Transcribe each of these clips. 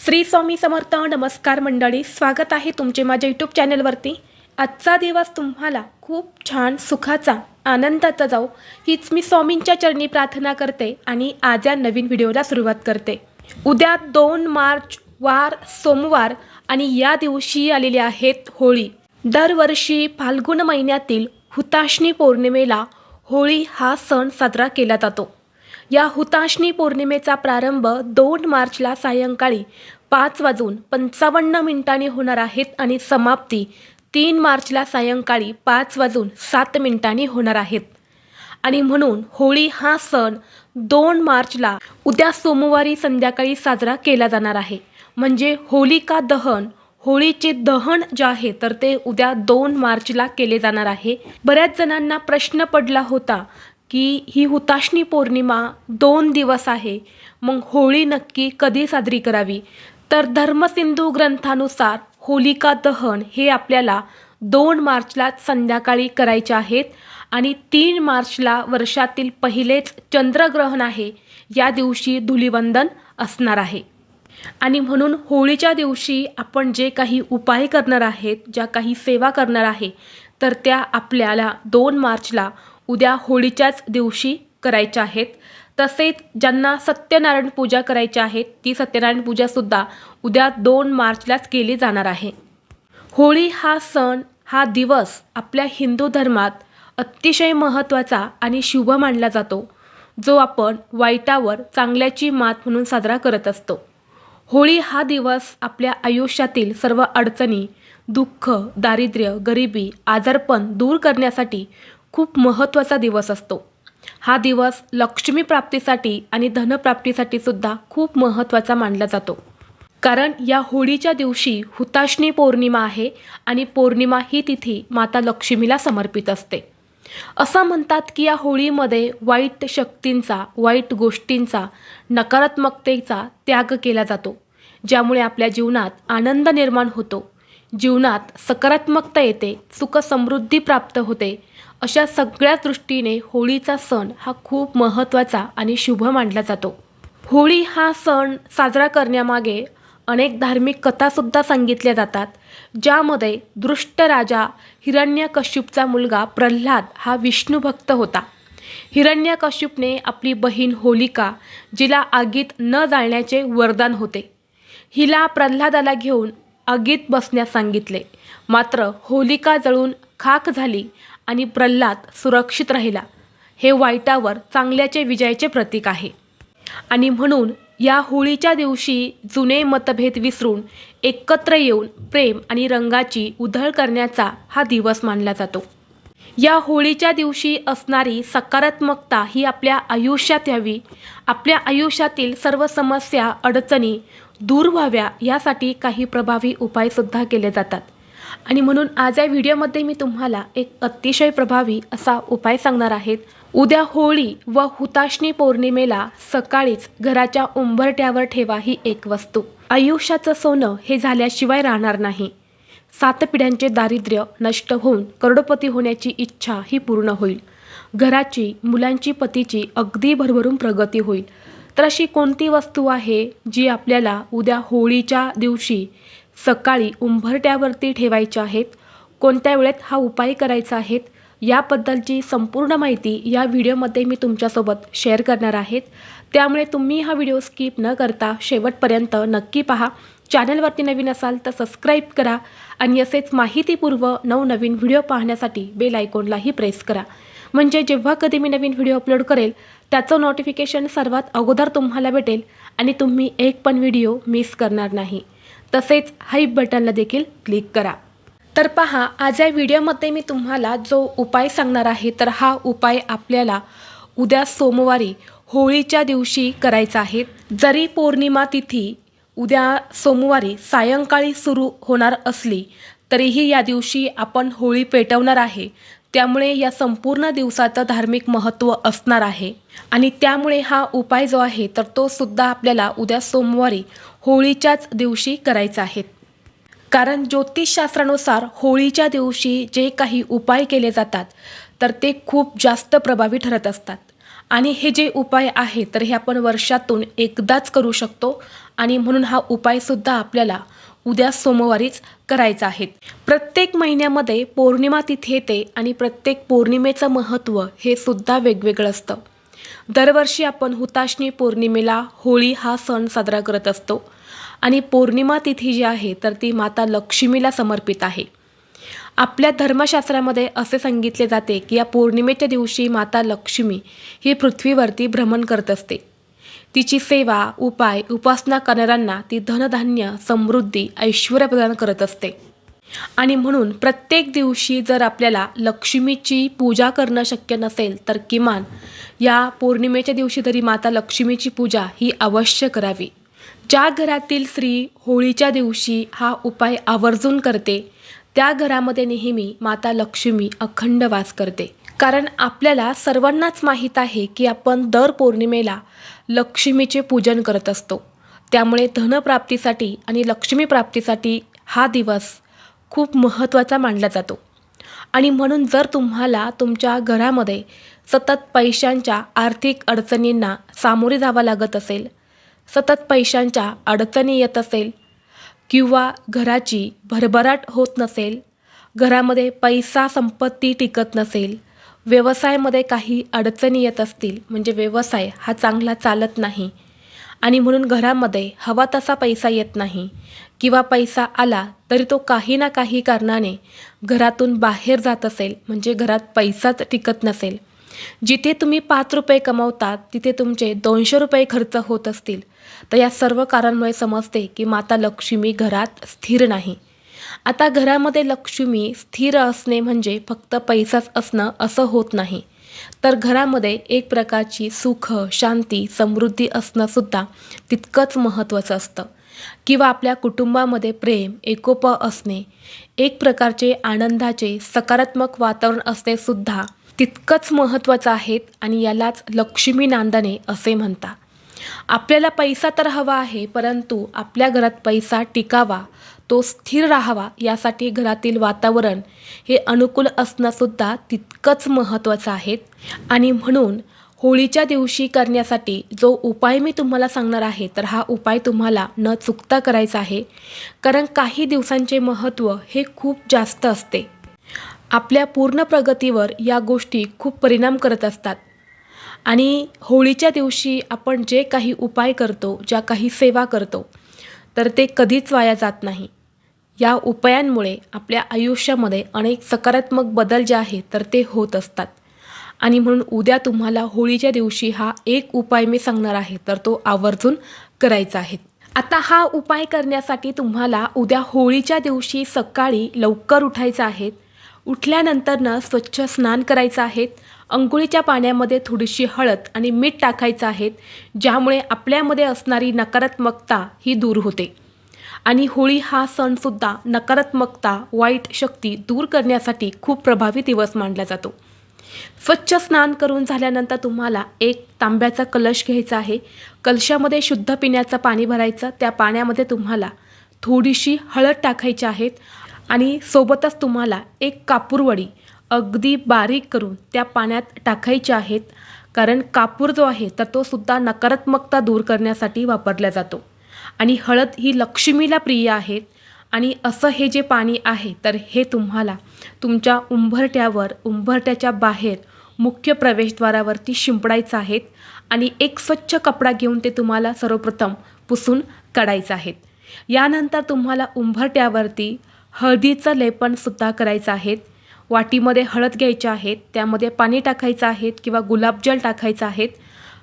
श्री स्वामी समर्थ. नमस्कार मंडळी, स्वागत आहे तुमचे माझ्या यूट्यूब चॅनलवरती. आजचा दिवस तुम्हाला खूप छान सुखाचा आनंदाचा जाऊ हीच मी स्वामींच्या चरणी प्रार्थना करते आणि आज या नवीन व्हिडिओला सुरुवात करते. उद्या 2 मार्च वार सोमवार आणि या दिवशी आलेली आहेत होळी. दरवर्षी फाल्गुन महिन्यातील हुताशनी पौर्णिमेला होळी हा सण साजरा केला जातो. या हुताशनी पौर्णिमेचा प्रारंभ 2 मार्चला सायंकाळी 5:55 होणार आहेत आणि समाप्ती 3 मार्चला सायंकाळी 5:07 होणार आहेत. आणि म्हणून होळी हा सण 2 मार्चला उद्या सोमवारी संध्याकाळी साजरा केला जाणार आहे. म्हणजे होलिका दहन, होळीचे दहन जे आहे तर ते उद्या 2 मार्चला केले जाणार आहे. बऱ्याच जणांना प्रश्न पडला होता की ही हुताशनी पौर्णिमा 2 दिवस आहे, मग होळी नक्की कधी साजरी करावी. तर धर्मसिंधू ग्रंथानुसार होलिका दहन हे आपल्याला 2 मार्चला संध्याकाळी करायचे आहेत आणि 3 मार्चला वर्षातील पहिलेच चंद्रग्रहण आहे, या दिवशी धुलिवंदन असणार आहे. आणि म्हणून होळीच्या दिवशी आपण जे काही उपाय करणार आहेत, ज्या काही सेवा करणार आहे तर त्या आपल्याला 2 मार्चला उद्या होळीच्याच दिवशी करायच्या आहेत. तसेच ज्यांना सत्यनारायण पूजा करायची आहे ती सत्यनारायण पूजासुद्धा उद्या 2 मार्चलाच केली जाणार आहे. होळी हा सण, हा दिवस आपल्या हिंदू धर्मात अतिशय महत्त्वाचा आणि शुभ मानला जातो, जो आपण वाईटावर चांगल्याची मात म्हणून साजरा करत असतो. होळी हा दिवस आपल्या आयुष्यातील सर्व अडचणी, दुःख, दारिद्र्य, गरिबी, आजारपण दूर करण्यासाठी खूप महत्त्वाचा दिवस असतो. हा दिवस लक्ष्मी प्राप्तीसाठी आणि धनप्राप्तीसाठी सुद्धा खूप महत्त्वाचा मानला जातो. कारण या होळीच्या दिवशी हुताशनी पौर्णिमा आहे आणि पौर्णिमा ही तिथी माता लक्ष्मीला समर्पित असते. असं म्हणतात की या होळीमध्ये वाईट शक्तींचा, वाईट गोष्टींचा, नकारात्मकतेचा त्याग केला जातो, ज्यामुळे आपल्या जीवनात आनंद निर्माण होतो, जीवनात सकारात्मकता येते, सुख समृद्धी प्राप्त होते. अशा सगळ्या दृष्टीने होळीचा सण हा खूप महत्त्वाचा आणि शुभ मानला जातो. होळी हा सण साजरा करण्यामागे अनेक धार्मिक कथासुद्धा सांगितल्या जातात, ज्यामध्ये दृष्ट राजा हिरण्यकश्यपचा मुलगा प्रल्हाद हा विष्णू भक्त होता. हिरण्यकश्यपने आपली बहीण होलिका, जिला आगीत न जाळण्याचे वरदान होते, हिला प्रल्हादाला घेऊन आगीत बसण्यास सांगितले. मात्र होलिका जळून खाक झाली आणि प्रल्हाद सुरक्षित राहिला. हे वाईटावर चांगल्याचे विजयाचे प्रतीक आहे. आणि म्हणून या होळीच्या दिवशी जुने मतभेद विसरून एकत्र येऊन प्रेम आणि रंगाची उधळ करण्याचा हा दिवस मानला जातो. या होळीच्या दिवशी असणारी सकारात्मकता ही आपल्या आयुष्यात यावी, आपल्या आयुष्यातील सर्व समस्या, अडचणी दूर व्हाव्या यासाठी काही प्रभावी उपायसुद्धा केले जातात. आणि म्हणून आज या व्हिडिओमध्ये मी तुम्हाला एक अतिशय प्रभावी असा उपाय सांगणार आहेत. उद्या होळी व हुताशनी पौर्णिमेला सकाळीच घराच्या उंबरठ्यावर ठेवा ही एक वस्तू. आयुष्याचं सोनं हे झाल्याशिवाय राहणार नाही. 7 पिढ्यांचे दारिद्र्य नष्ट होऊन करोडपती होण्याची इच्छा ही पूर्ण होईल. घराची, मुलांची, पतीची अगदी भरभरून प्रगती होईल. तर अशी कोणती वस्तू आहे जी आपल्याला उद्या होळीच्या दिवशी सकाळी उंबरठ्यावरती ठेवायच्या आहेत, कोणत्या वेळेत हा उपाय करायचा आहे, याबद्दलची संपूर्ण माहिती या व्हिडिओमध्ये मी तुमच्यासोबत शेअर करणार आहेत. त्यामुळे तुम्ही हा व्हिडिओ स्किप न करता शेवटपर्यंत नक्की पहा. चॅनलवरती नवीन असाल तर सबस्क्राईब करा आणि असेच माहितीपूर्व नवनवीन व्हिडिओ पाहण्यासाठी बेल आयकॉनलाही प्रेस करा. म्हणजे जेव्हा कधी मी नवीन व्हिडिओ अपलोड करेल त्याचं नोटिफिकेशन सर्वात अगोदर तुम्हाला भेटेल आणि तुम्ही एक पण व्हिडिओ मिस करणार नाही. तसेच हाईप बटनला देखील क्लिक करा. तर पहा, आज या व्हिडिओमध्ये मी तुम्हाला जो उपाय सांगणार आहे तर हा उपाय आपल्याला उद्या सोमवारी होळीच्या दिवशी करायचा आहे. जरी पौर्णिमा तिथी उद्या सोमवारी सायंकाळी सुरू होणार असली तरीही या दिवशी आपण होळी पेटवणार आहे. त्यामुळे या संपूर्ण दिवसाचं धार्मिक महत्त्व असणार आहे आणि त्यामुळे हा उपाय जो आहे तर तो सुद्धा आपल्याला उद्या सोमवारी होळीच्याच दिवशी करायचा आहे. कारण ज्योतिषशास्त्रानुसार होळीच्या दिवशी जे काही उपाय केले जातात तर ते खूप जास्त प्रभावी ठरत असतात. आणि हे जे उपाय आहे तर हे आपण वर्षातून एकदाच करू शकतो आणि म्हणून हा उपायसुद्धा आपल्याला उद्या सोमवारीच करायचा आहे. प्रत्येक महिन्यामध्ये पौर्णिमा तिथी येते आणि प्रत्येक पौर्णिमेचं महत्त्व हे सुद्धा वेगवेगळं असतं. दरवर्षी आपण हुताशनी पौर्णिमेला होळी हा सण साजरा करत असतो आणि पौर्णिमा तिथी जी आहे तर ती माता लक्ष्मीला समर्पित आहे. आपल्या धर्मशास्त्रामध्ये असे सांगितले जाते की या पौर्णिमेच्या दिवशी माता लक्ष्मी ही पृथ्वीवरती भ्रमण करत असते. तिची सेवा, उपाय, उपासना करणाऱ्यांना ती धनधान्य, समृद्धी, ऐश्वर्य प्रदान करत असते. आणि म्हणून प्रत्येक दिवशी जर आपल्याला लक्ष्मीची पूजा करणं शक्य नसेल तर किमान या पौर्णिमेच्या दिवशी तरी माता लक्ष्मीची पूजा ही अवश्य करावी. ज्या घरातील स्त्री होळीच्या दिवशी हा उपाय आवर्जून करते त्या घरामध्ये नेहमी माता लक्ष्मी अखंड वास करते. कारण आपल्याला सर्वांनाच माहीत आहे की आपण दर पौर्णिमेला लक्ष्मीचे पूजन करत असतो. त्यामुळे धनप्राप्तीसाठी आणि लक्ष्मी प्राप्तीसाठी हा दिवस खूप महत्त्वाचा मानला जातो. आणि म्हणून जर तुम्हाला तुमच्या घरामध्ये सतत पैशांच्या आर्थिक अडचणींना सामोरे जावं लागत असेल, सतत पैशांच्या अडचणी येत असेल किंवा घराची भरभराट होत नसेल, घरामध्ये पैसा संपत्ती टिकत नसेल, व्यवसायामध्ये काही अडचणी येत असतील, म्हणजे व्यवसाय हा चांगला चालत नाही आणि म्हणून घरामध्ये हवा तसा पैसा येत नाही किंवा पैसा आला तरी तो काही ना काही कारणाने घरातून बाहेर जात असेल, म्हणजे घरात पैसाच टिकत नसेल, जिथे तुम्ही 5 रुपये कमवतात तिथे तुमचे 200 रुपये खर्च होत असतील, तर या सर्व कारणांमुळे समजते की माता लक्ष्मी घरात स्थिर नाही. आता घरामध्ये लक्ष्मी स्थिर असणे म्हणजे फक्त पैसाच असणं असं होत नाही, तर घरामध्ये एक प्रकारची सुख, शांती, समृद्धी असणंसुद्धा तितकंच महत्त्वाचं असतं. किंवा आपल्या कुटुंबामध्ये प्रेम, एकोपा असणे, एक प्रकारचे आनंदाचे सकारात्मक वातावरण असणेसुद्धा तितकंच महत्त्वाचं आहे आणि यालाच लक्ष्मी नांदणे असे म्हणतात. आपल्याला पैसा तर हवा आहे, परंतु आपल्या घरात पैसा टिकावा, तो स्थिर राहावा यासाठी घरातील वातावरण हे अनुकूल असणंसुद्धा तितकंच महत्त्वाचं आहे. आणि म्हणून होळीच्या दिवशी करण्यासाठी जो उपाय मी तुम्हाला सांगणार आहे तर हा उपाय तुम्हाला न चुकता करायचा आहे. कारण काही दिवसांचे महत्त्व हे खूप जास्त असते. आपल्या पूर्ण प्रगतीवर या गोष्टी खूप परिणाम करत असतात. आणि होळीच्या दिवशी आपण जे काही उपाय करतो, ज्या काही सेवा करतो तर ते कधीच वाया जात नाही. या उपायांमुळे आपल्या आयुष्यामध्ये अनेक सकारात्मक बदल जे आहेत तर ते होत असतात. आणि म्हणून उद्या तुम्हाला होळीच्या दिवशी हा एक उपाय मी सांगणार आहे तर तो आवर्जून करायचा आहे. आता हा उपाय करण्यासाठी तुम्हाला उद्या होळीच्या दिवशी सकाळी लवकर उठायचं आहे. उठल्यानंतरनं स्वच्छ स्नान करायचं आहे. अंघोळीच्या पाण्यामध्ये थोडीशी हळद आणि मीठ टाकायचं आहे, ज्यामुळे आपल्यामध्ये असणारी नकारात्मकता ही दूर होते. आणि होळी हा सणसुद्धा नकारात्मकता, वाईट शक्ती दूर करण्यासाठी खूप प्रभावी दिवस मानला जातो. स्वच्छ स्नान करून झाल्यानंतर तुम्हाला एक तांब्याचा कलश घ्यायचा आहे. कलशामध्ये शुद्ध पिण्याचं पाणी भरायचं. त्या पाण्यामध्ये तुम्हाला थोडीशी हळद टाकायची आहे आणि सोबतच तुम्हाला एक कापूरवडी अगदी बारीक करून त्या पाण्यात टाकायची आहेत. कारण कापूर जो आहे तर तो सुद्धा नकारात्मकता दूर करण्यासाठी वापरला जातो आणि हळद ही लक्ष्मीला प्रिय आहे. आणि असं हे जे पाणी आहे तर हे तुम्हाला तुमच्या उंबरठ्यावर, उंबरठ्याच्या बाहेर मुख्य प्रवेशद्वारावरती शिंपडायचं आहे आणि एक स्वच्छ कपडा घेऊन ते तुम्हाला सर्वप्रथम पुसून काढायचं आहे. यानंतर तुम्हाला उंबरठ्यावरती हळदीचं लेपनसुद्धा करायचं आहे. वाटीमध्ये हळद घ्यायची आहे, त्यामध्ये पाणी टाकायचं आहे किंवा गुलाबजल टाकायचं आहे.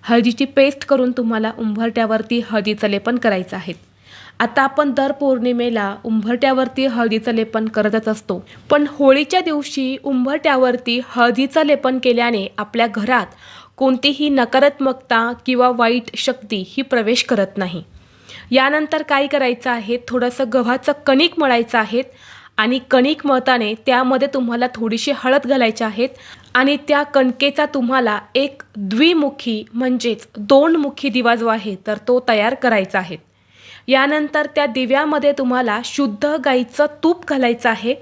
हळदीची पेस्ट करून तुम्हाला उंबरठ्यावरती हळदीचं लेपन करायचं आहे. आता आपण दर पौर्णिमेला उंबरठ्यावरती हळदीचं लेपन करतच असतो, पण होळीच्या दिवशी उंबरठ्यावरती हळदीचं लेपन केल्याने आपल्या घरात कोणतीही नकारात्मकता किंवा वाईट शक्ती ही प्रवेश करत नाही. यानंतर काय करायचं आहे, थोडंसं गव्हाचं कणिक मळायचं आहे आणि कणिक मळताना त्यामध्ये तुम्हाला थोडीशी हळद घालायची आहे आणि त्या कणकेचा तुम्हाला एक द्विमुखी म्हणजेच 2 मुखी दिवा जो आहे तर तो तयार करायचा आहे. यानंतर त्या दिव्यामध्ये तुम्हाला शुद्ध गाईचं तूप घालायचं आहे.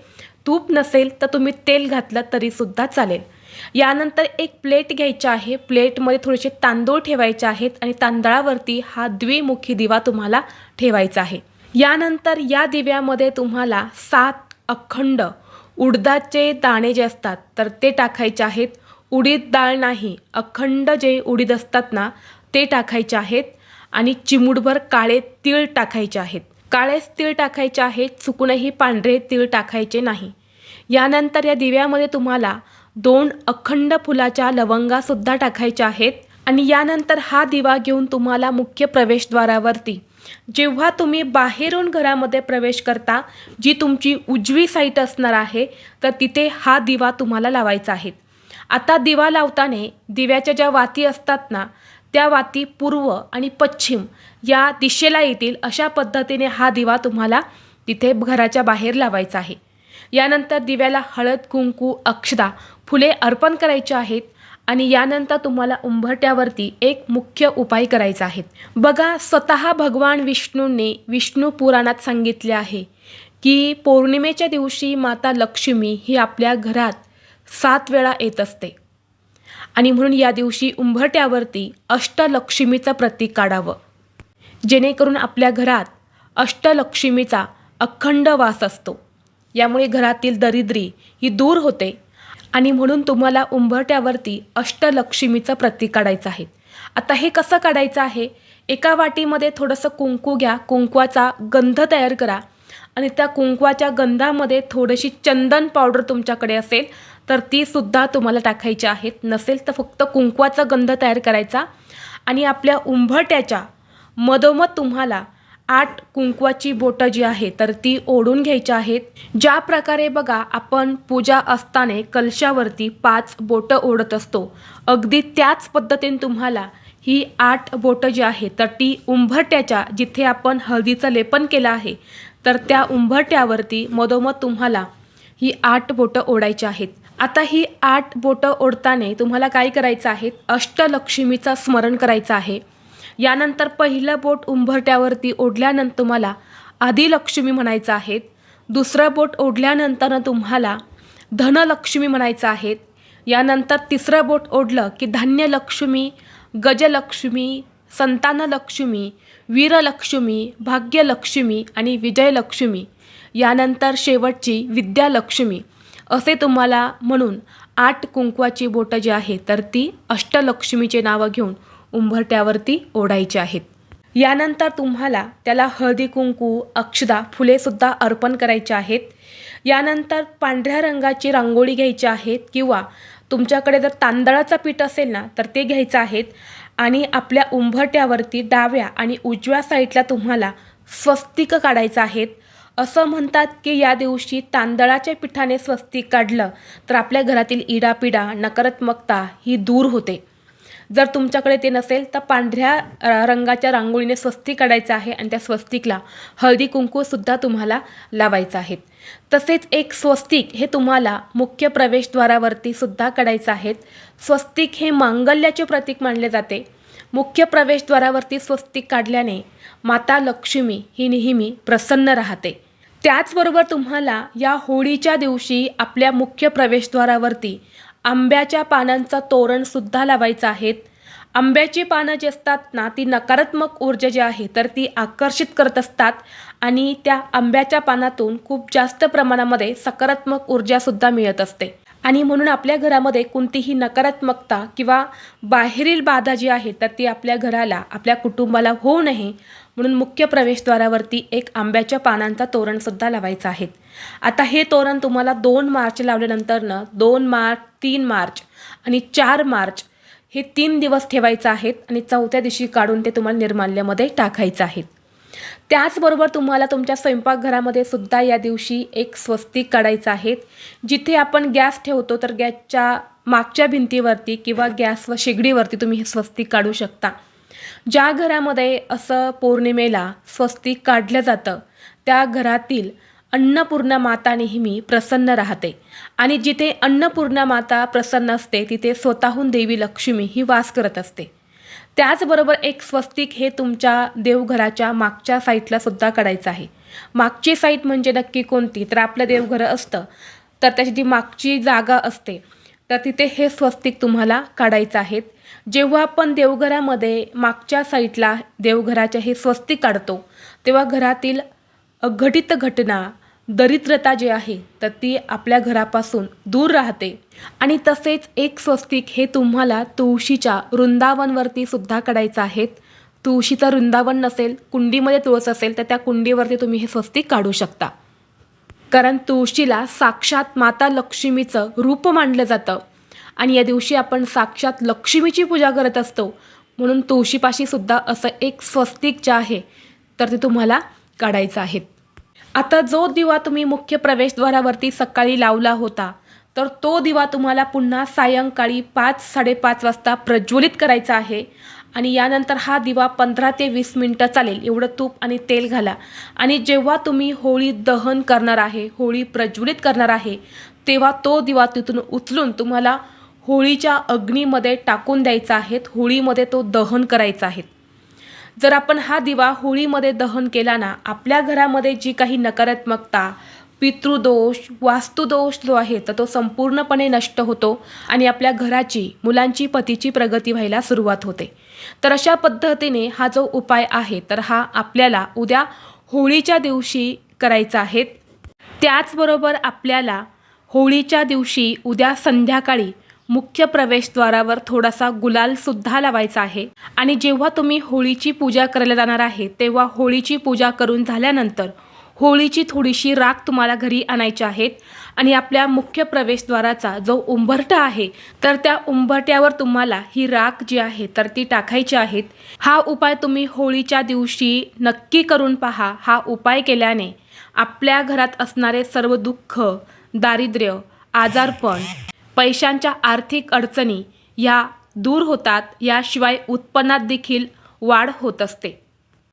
तूप नसेल तर तुम्ही तेल घातलं तरीसुद्धा चालेल. यानंतर एक प्लेट घ्यायची आहे. प्लेटमध्ये थोडेसे तांदूळ ठेवायचे आहेत आणि तांदळावरती हा द्विमुखी दिवा तुम्हाला ठेवायचा आहे. यानंतर या दिव्यामध्ये तुम्हाला 7 अखंड उडदाचे दाणे जे असतात तर ते टाकायचे आहेत. उडीद डाळ नाही, अखंड जे उडीद असतात ना ते टाकायचे आहेत आणि चिमूटभर काळे तीळ टाकायचे आहेत. काळेच तीळ टाकायचे आहेत, चुकूनही पांढरे तीळ टाकायचे नाही. यानंतर या दिव्यामध्ये तुम्हाला 2 अखंड फुलाच्या लवंगासुद्धा टाकायच्या आहेत आणि यानंतर हा दिवा घेऊन तुम्हाला मुख्य प्रवेशद्वारावरती जेव्हा तुम्ही बाहेरून घरामध्ये प्रवेश करता, जी तुमची उजवी साईड असणार आहे तर तिथे हा दिवा तुम्हाला लावायचा आहे. आता दिवा लावताना दिव्याच्या ज्या वाती असतात ना त्या वाती पूर्व आणि पश्चिम या दिशेला येतील अशा पद्धतीने हा दिवा तुम्हाला तिथे घराच्या बाहेर लावायचा आहे. यानंतर दिव्याला हळद, कुंकू, अक्षता, फुले अर्पण करायची आहेत आणि यानंतर तुम्हाला उंबरठ्यावरती एक मुख्य उपाय करायचा आहे. बघा, स्वतः भगवान विष्णूंनी विष्णू पुराणात सांगितले आहे की पौर्णिमेच्या दिवशी माता लक्ष्मी ही आपल्या घरात 7 वेळा येत असते आणि म्हणून या दिवशी उंबरठ्यावरती अष्टलक्ष्मीचं प्रतीक काढावं, जेणेकरून आपल्या घरात अष्टलक्ष्मीचा अखंड वास असतो. यामुळे घरातील दरिद्री ही दूर होते आणि म्हणून तुम्हाला उंबरठ्यावरती अष्टलक्ष्मीचं प्रतीक काढायचं आहे. आता हे कसं काढायचं आहे? एका वाटीमध्ये थोडंसं कुंकू घ्या, कुंकवाचा गंध तयार करा आणि त्या कुंकवाच्या गंधामध्ये थोडीशी चंदन पावडर तुमच्याकडे असेल तर ती सुद्धा तुम्हाला टाकायची आहेत. नसेल तर फक्त कुंकवाचा गंध तयार करायचा आणि आपल्या उंबरठ्याच्या मधोमध तुम्हाला 8 कुंकवाची बोटं जी आहे तर ती ओढून घ्यायची आहेत. ज्या प्रकारे बघा आपण पूजा असताना कलशावरती 5 बोटं ओढत असतो, अगदी त्याच पद्धतीने तुम्हाला ही 8 बोटं जी आहे तर ती उंबरठ्याच्या जिथे आपण हळदीचं लेपन केलं आहे तर त्या उंबरठ्यावरती मधोमध तुम्हाला ही 8 बोटं ओढायची आहेत. आता ही 8 बोटं ओढताना तुम्हाला काय करायचं आहे? अष्टलक्ष्मीचं स्मरण करायचं आहे. यानंतर पहिलं बोट उंबरठ्यावरती ओढल्यानंतर तुम्हाला आदिलक्ष्मी म्हणायचं आहे. दुसरं बोट ओढल्यानंतर तुम्हाला धनलक्ष्मी म्हणायचं आहे. यानंतर तिसरं बोट ओढलं की धान्यलक्ष्मी, गजलक्ष्मी, संतानलक्ष्मी, वीरलक्ष्मी, भाग्यलक्ष्मी आणि विजयलक्ष्मी. यानंतर शेवटची विद्यालक्ष्मी असे तुम्हाला म्हणून 8 कुंकवाची बोटं जी आहे तर ती अष्टलक्ष्मीचे नावं घेऊन उंबरठ्यावरती ओढायचे आहेत. यानंतर तुम्हाला त्याला हळदी, कुंकू, अक्षता, फुलेसुद्धा अर्पण करायचे आहेत. यानंतर पांढऱ्या रंगाची रांगोळी घ्यायची आहेत किंवा तुमच्याकडे जर तांदळाचं पीठ असेल ना तर ते घ्यायचं आहेत आणि आपल्या उंबरठ्यावरती डाव्या आणि उजव्या साईडला तुम्हाला स्वस्तिक काढायचं आहेत. असं म्हणतात की या दिवशी तांदळाच्या पिठाने स्वस्तिक काढलं तर आपल्या घरातील इडापिडा, नकारात्मकता ही दूर होते. जर तुमच्याकडे ते नसेल तर पांढऱ्या रंगाच्या रांगोळीने स्वस्तिक काढायचं आहे आणि त्या स्वस्तिकला हळदी कुंकूसुद्धा तुम्हाला लावायचं आहे. तसेच एक स्वस्तिक हे तुम्हाला मुख्य प्रवेशद्वारावरती सुद्धा काढायचं आहे. स्वस्तिक हे मांगल्याचे प्रतीक मानले जाते. मुख्य प्रवेशद्वारावरती स्वस्तिक काढल्याने माता लक्ष्मी ही नेहमी प्रसन्न राहते. त्याचबरोबर तुम्हाला या होळीच्या दिवशी आपल्या मुख्य प्रवेशद्वारावरती आंब्याच्या पानांचं तोरणसुद्धा लावायचं आहे. आंब्याची पानं जी असतात ना ती नकारात्मक ऊर्जा जी आहे तर ती आकर्षित करत असतात आणि त्या आंब्याच्या पानातून खूप जास्त प्रमाणामध्ये सकारात्मक ऊर्जासुद्धा मिळत असते आणि म्हणून आपल्या घरामध्ये कोणतीही नकारात्मकता किंवा बाहेरील बाधा जी आहे तर ती आपल्या घराला, आपल्या कुटुंबाला होऊ नये म्हणून मुख्य प्रवेशद्वारावरती एक आंब्याच्या पानांचा तोरणसुद्धा लावायचा आहे. आता हे तोरण तुम्हाला 2 मार्च लावल्यानंतरनं 2 मार्च, 3 मार्च आणि 4 मार्च हे 3 दिवस ठेवायचं आहेत आणि 4थ्या दिवशी काढून ते तुम्हाला निर्माल्यामध्ये टाकायचं आहे. त्याचबरोबर तुम्हाला तुमच्या स्वयंपाकघरामध्ये सुद्धा या दिवशी एक स्वस्तिक काढायचं आहे. जिथे आपण गॅस ठेवतो तर गॅसच्या मागच्या भिंतीवरती किंवा गॅस व शेगडीवरती तुम्ही हे स्वस्तिक काढू शकता. ज्या घरामध्ये असं पौर्णिमेला स्वस्तिक काढलं जातं त्या घरातील अन्नपूर्णा माता नेहमी प्रसन्न राहते आणि जिथे अन्नपूर्णा माता प्रसन्न असते तिथे स्वतःहून देवी लक्ष्मी ही वास करत असते. त्याचबरोबर एक स्वस्तिक हे तुमच्या देवघराच्या मागच्या साईडला सुद्धा काढायचं आहे. मागची साईड म्हणजे नक्की कोणती? तर आपलं देवघर असतं तर त्याची जी मागची जागा असते तर तिथे हे स्वस्तिक तुम्हाला काढायचं आहे. जेव्हा आपण देवघरामध्ये मागच्या साईडला देवघराच्या हे स्वस्तिक काढतो तेव्हा घरातील अघटित घटना, दरिद्रता जी आहे तर ती आपल्या घरापासून दूर राहते. आणि तसेच एक स्वस्तिक हे तुम्हाला तुळशीच्या वृंदावनवरती सुद्धा काढायचं आहे. तुळशीचं वृंदावन नसेल, कुंडीमध्ये तुळस असेल तर त्या कुंडीवरती तुम्ही हे स्वस्तिक काढू शकता. कारण तुळशीला साक्षात माता लक्ष्मीचं रूप मानलं जातं आणि या दिवशी आपण साक्षात लक्ष्मीची पूजा करत असतो. म्हणून तुळशीपाशी सुद्धा असं एक स्वस्तिक जे आहे तर ते तुम्हाला काढायचं आहे. आता जो दिवा तुम्ही मुख्य प्रवेशद्वारावरती सकाळी लावला होता तर तो दिवा तुम्हाला पुन्हा सायंकाळी 5-5:30 वाजता प्रज्वलित करायचा आहे. आणि यानंतर हा दिवा 15 ते 20 मिनटं चालेल एवढं तूप आणि तेल घाला. आणि जेव्हा तुम्ही होळी दहन करणार आहे, होळी प्रज्वलित करणार आहे, तेव्हा तो दिवा तिथून उचलून तुम्हाला होळीच्या अग्नीमध्ये टाकून द्यायचा आहे. होळीमध्ये तो दहन करायचा आहे. जर आपण हा दिवा होळीमध्ये दहन केला ना, आपल्या घरामध्ये जी काही नकारात्मकता, पितृदोष, वास्तुदोष जो आहे तर तो संपूर्णपणे नष्ट होतो आणि आपल्या घराची, मुलांची, पतीची प्रगती व्हायला सुरुवात होते. तर अशा पद्धतीने हा जो उपाय आहे तर हा आपल्याला उद्या होळीच्या दिवशी करायचा आहे. त्याचबरोबर आपल्याला होळीच्या दिवशी उद्या संध्याकाळी मुख्य प्रवेशद्वारावर थोडासा गुलालसुद्धा लावायचा आहे. आणि जेव्हा तुम्ही होळीची पूजा करायला जाणार आहे तेव्हा होळीची पूजा करून झाल्यानंतर होळीची थोडीशी राख तुम्हाला घरी आणायची आहेत आणि आपल्या मुख्य प्रवेशद्वाराचा जो उंबरठा आहे तर त्या उंबरट्यावर तुम्हाला ही राख जी आहे तर ती टाकायची आहेत. हा उपाय तुम्ही होळीच्या दिवशी नक्की करून पहा. हा उपाय केल्याने आपल्या घरात असणारे सर्व दुःख, दारिद्र्य, आजारपण, पैशांच्या आर्थिक अडचणी या दूर होतात. याशिवाय उत्पन्नात देखील वाढ होत असते.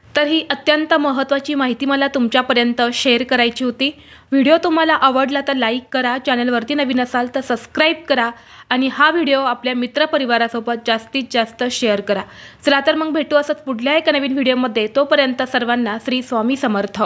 तर ही अत्यंत महत्त्वाची माहिती मला तुमच्यापर्यंत शेअर करायची होती. व्हिडिओ तुम्हाला आवडला तर लाईक करा, चॅनलवरती नवीन असाल तर सबस्क्राईब करा आणि हा व्हिडिओ आपल्या मित्रपरिवारासोबत जास्तीत जास्त शेअर करा. चला तर मग भेटू असंच पुढल्या एका नवीन व्हिडिओमध्ये. तोपर्यंत सर्वांना श्री स्वामी समर्थ.